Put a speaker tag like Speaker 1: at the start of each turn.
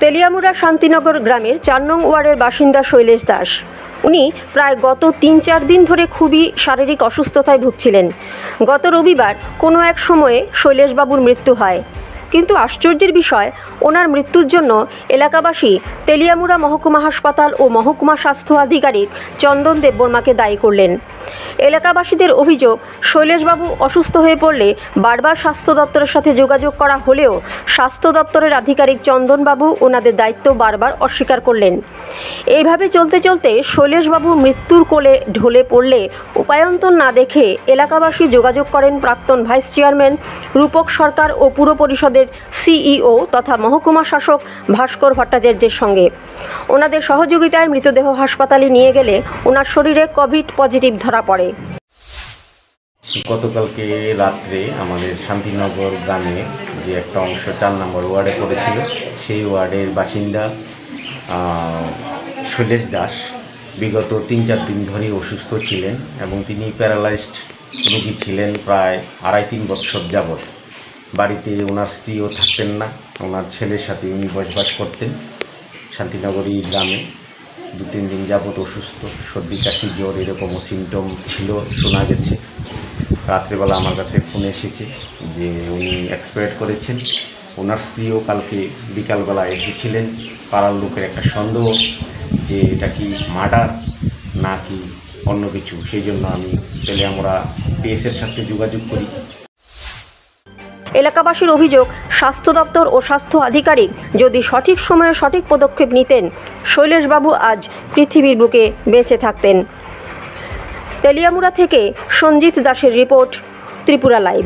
Speaker 1: তেলিয়ামুড়া শান্তিনগর গ্রামের ৪ নং ওয়ার্ডের বাসিন্দা শৈলেশ দাস। উনি প্রায় গত ৩-৪ দিন ধরে খুবই শারীরিক অসুস্থতায় ভুগছিলেন। গত রবিবার কোনো এক সময়ে শৈলেশবাবুর মৃত্যু হয়, কিন্তু আশ্চর্যের বিষয় ওনার মৃত্যুর জন্য এলাকাবাসী তেলিয়ামুড়া মহকুমা হাসপাতাল ও মহকুমা স্বাস্থ্য আধিকারিক চন্দন দেববর্মাকে দায়ী করলেন। এলাকাবাসীদের অভিযোগ, শৈলেশবাবু অসুস্থ হয়ে পড়লে বারবার স্বাস্থ্য দপ্তরের সাথে যোগাযোগ করা হলেও স্বাস্থ্য দপ্তরের আধিকারিক চন্দনবাবু ওনাদের দায়িত্ব বারবার অস্বীকার করলেন। এইভাবে চলতে চলতে শৈলেশবাবু মৃত্যুর কোলে ঢলে পড়লে উপায়ন্তর না দেখে এলাকাবাসী যোগাযোগ করেন প্রাক্তন ভাইস চেয়ারম্যান রূপক সরকার ও পুর পরিষদের সিইও তথা মহকুমা শাসক ভাস্কর ভট্টাচার্যের সঙ্গে। ওনাদের সহযোগিতায় মৃতদেহ হাসপাতালে নিয়ে গেলে ওনার শরীরে কোভিড পজিটিভ ধরা পড়ে।
Speaker 2: গতকালকে রাত্রে আমাদের শান্তিনগর গ্রামে যে একটা অংশ ৪ নম্বর ওয়ার্ডে পড়েছিল, সেই ওয়ার্ডের বাসিন্দা শৈলেশ দাস বিগত ৩-৪ দিন ধরেই অসুস্থ ছিলেন এবং তিনি প্যারালাইজড রোগী ছিলেন প্রায় ২.৫-৩ বছর যাবৎ। বাড়িতে ওনার স্ত্রীও থাকতেন না, ওনার ছেলের সাথে উনি বসবাস করতেন। শান্তিনগরী গ্রামে ২-৩ দিন যাবৎ অসুস্থ, সর্দি কাশি জ্বর এরকমও সিমটম ছিল শোনা গেছে। রাত্রেবেলা আমার কাছে ফোন এসেছে যে উনি এক্সপায়ার করেছেন। ওনার স্ত্রীও কালকে বিকালবেলা এসেছিলেন। পাড়ার লোকের একটা সন্দেহ যে এটা কি মার্ডার নাকি অন্য কিছু, সেই জন্য আমি তেলিয়ামুড়া পিএসের সাথে যোগাযোগ করি।
Speaker 1: এলাকাবাসীর অভিযোগ, স্বাস্থ্য দপ্তর ও স্বাস্থ্য আধিকারিক যদি সঠিক সময়ে সঠিক পদক্ষেপ নিতেন, শৈলেশবাবু আজ পৃথিবীর বুকে বেঁচে থাকতেন। তেলিয়ামুড়া থেকে সঞ্জিত দাসের রিপোর্ট, ত্রিপুরা লাইভ।